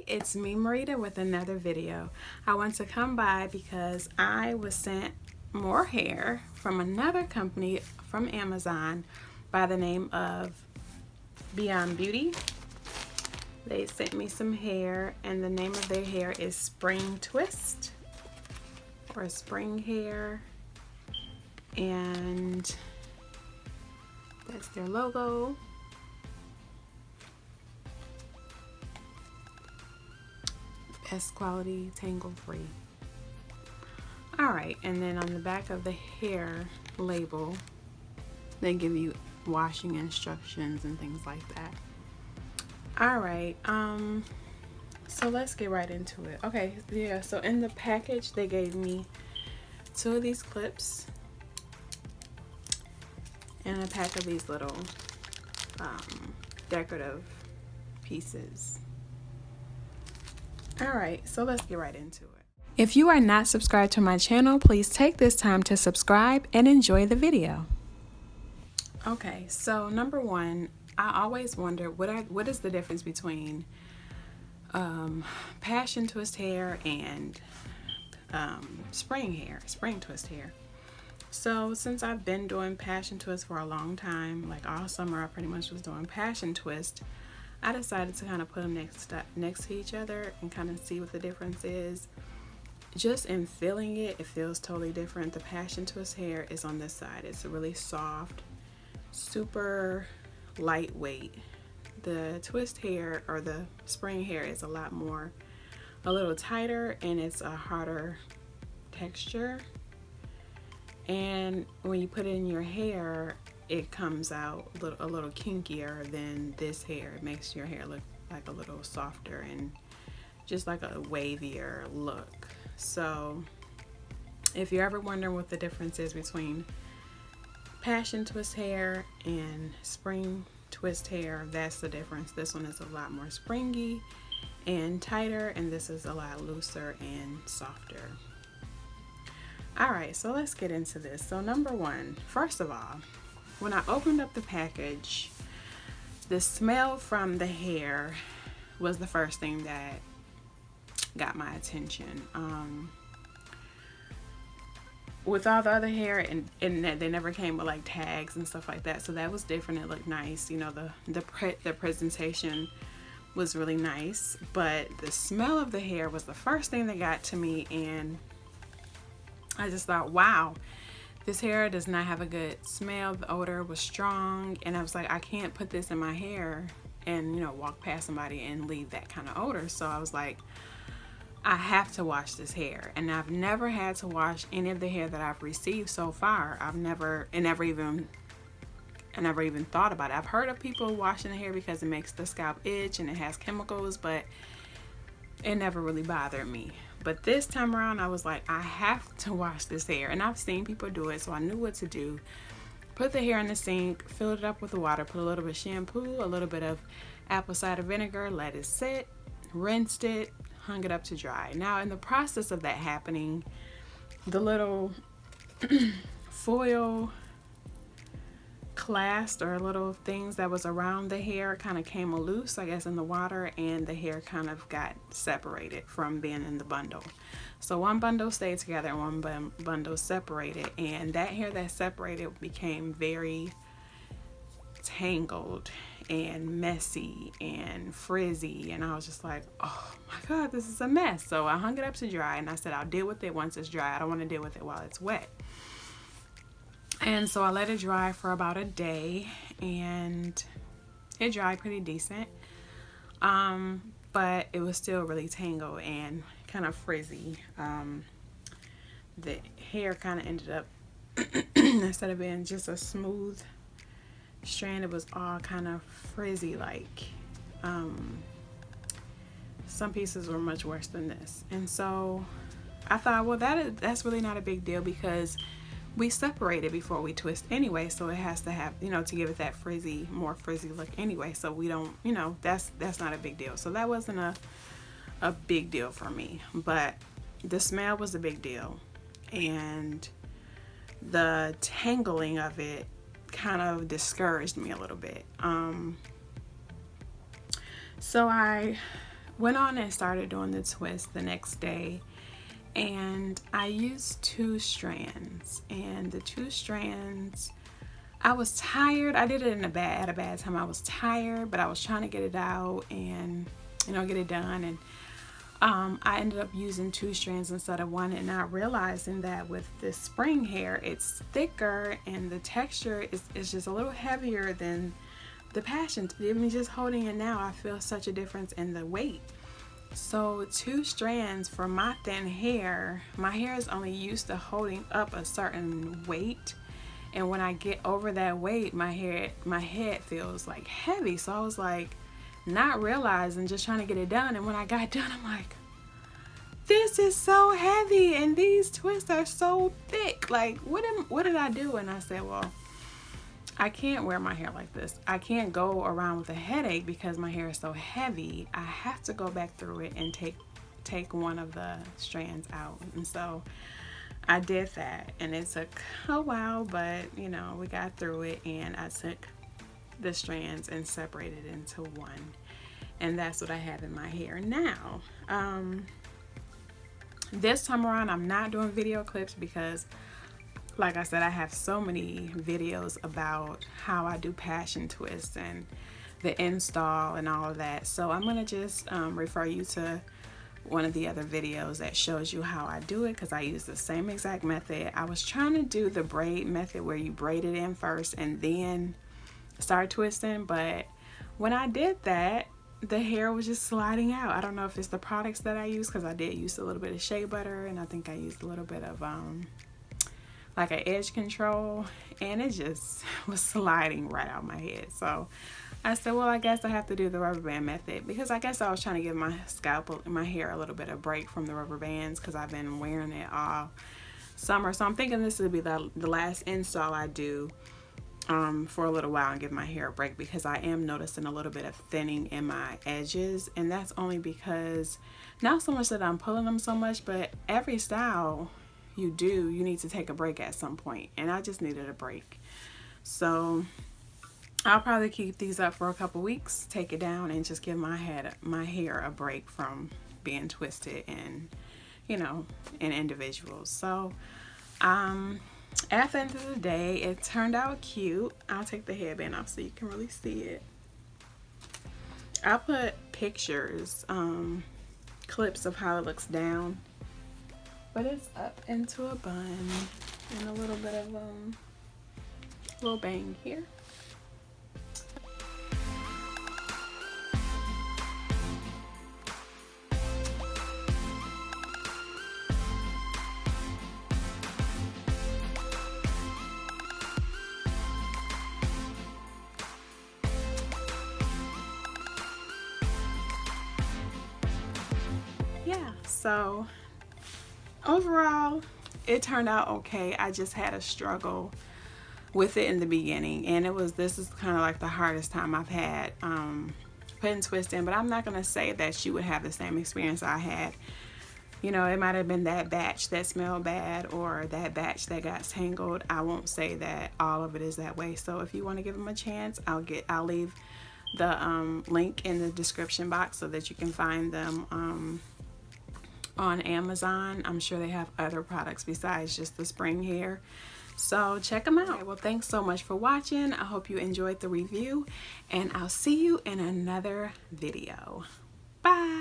it's me, Marita, with another video. I want to come by because I was sent more hair from another company from Amazon by the name of Beyond Beauty. They sent me some hair, and the name of their hair is Spring Twist or Spring Hair, and that's their logo. Best quality, tangle free. Alright, and then on the back of the hair label, they give you washing instructions and things like that. Alright, so let's get right into it. Okay, yeah, so in the package they gave me 2 of these clips and a pack of these little decorative pieces. Alright, so let's get right into it. If you are not subscribed to my channel, please take this time to subscribe and enjoy the video. Okay, so number one, I always wonder what is the difference between passion twist hair and spring twist hair. So since I've been doing passion twist for a long time, like all summer I pretty much was doing passion twist, I decided to kind of put them next to each other and kind of see what the difference is. Just in feeling it, it feels totally different. The passion twist hair is on this side. It's really soft, super lightweight. The twist hair or the spring hair is a little tighter, and it's a harder texture. And when you put it in your hair, it comes out a little kinkier than this hair. It makes your hair look like a little softer and just like a wavier look. So if you're ever wondering what the difference is between passion twist hair and spring twist hair, that's the difference. This one is a lot more springy and tighter, and this is a lot looser and softer. Alright, so let's get into this. So number one, first of all, when I opened up the package, the smell from the hair was the first thing that got my attention. With all the other hair, and they never came with like tags and stuff like that, so that was different. It looked nice, you know, the presentation was really nice, but the smell of the hair was the first thing that got to me, and I just thought, wow, this hair does not have a good smell. The odor was strong, and I was like, I can't put this in my hair and, you know, walk past somebody and leave that kind of odor. So I was like, I have to wash this hair. And I've never had to wash any of the hair that I've received so far. I never even thought about it. I've heard of people washing the hair because it makes the scalp itch and it has chemicals, but it never really bothered me. But this time around, I was like, I have to wash this hair. And I've seen people do it, so I knew what to do. Put the hair in the sink, filled it up with the water, put a little bit of shampoo, a little bit of apple cider vinegar, let it sit, rinsed it, hung it up to dry. Now, in the process of that happening, the little foil clasp or little things that was around the hair kind of came loose, I guess, in the water, and the hair kind of got separated from being in the bundle. So one bundle stayed together and one bundle separated, and that hair that separated became very tangled and messy and frizzy, and I was just like, oh my god, this is a mess. So I hung it up to dry, and I said I'll deal with it once it's dry. I don't want to deal with it while it's wet. And so I let it dry for about a day, and it dried pretty decent, but it was still really tangled and kind of frizzy. The hair kind of ended up instead of being just a smooth strand, it was all kind of frizzy. Like some pieces were much worse than this. And so I thought, well, that's really not a big deal because we separate it before we twist anyway, so it has to have, you know, to give it that more frizzy look anyway, so we don't, you know, that's not a big deal. So that wasn't a big deal for me, but the smell was a big deal, and the tangling of it kind of discouraged me a little bit. So I went on and started doing the twist the next day, and I used 2 strands, and the 2 strands, I was tired. I did it at a bad time. I was tired, but I was trying to get it out and, you know, get it done. And I ended up using 2 strands instead of 1, and not realizing that with this spring hair, it's thicker and the texture is just a little heavier than the Passion. Even just holding it now, I feel such a difference in the weight. So 2 strands for my thin hair, my hair is only used to holding up a certain weight, and when I get over that weight, my head feels like heavy. So I was like, not realizing, just trying to get it done, and when I got done, I'm like, this is so heavy and these twists are so thick. Like, what did I do? And I said, well, I can't wear my hair like this. I can't go around with a headache because my hair is so heavy. I have to go back through it and take one of the strands out. And so I did that, and it took a while, but you know, we got through it, and I took the strands and separated into one, and that's what I have in my hair now. This time around, I'm not doing video clips because, like I said, I have so many videos about how I do passion twists and the install and all of that. So I'm going to just refer you to one of the other videos that shows you how I do it, because I use the same exact method. I was trying to do the braid method where you braid it in first and then start twisting, but when I did that, the hair was just sliding out. I don't know if it's the products that I use, because I did use a little bit of shea butter, and I think I used a little bit of like an edge control, and it just was sliding right out my head. So I said, well, I guess I have to do the rubber band method, because I guess I was trying to give my scalp, my hair, a little bit of break from the rubber bands, because I've been wearing it all summer. So I'm thinking this will be the last install I do for a little while and give my hair a break, because I am noticing a little bit of thinning in my edges, and that's only because not so much that I'm pulling them so much, but every style you need to take a break at some point, and I just needed a break. So I'll probably keep these up for a couple weeks, take it down, and just give my hair a break from being twisted and, you know, in individuals. So at the end of the day, it turned out cute. I'll take the headband off so you can really see it. I'll put pictures, clips of how it looks down, but it's up into a bun and a little bit of little bang here. Yeah, so overall it turned out okay. I just had a struggle with it in the beginning, and this is kind of like the hardest time I've had putting twists in, but I'm not gonna say that you would have the same experience I had. You know, it might have been that batch that smelled bad or that batch that got tangled. I won't say that all of it is that way. So if you want to give them a chance, I'll leave the link in the description box so that you can find them on Amazon. I'm sure they have other products besides just the spring hair, so check them out. Okay, well, thanks so much for watching. I hope you enjoyed the review, and I'll see you in another video. Bye.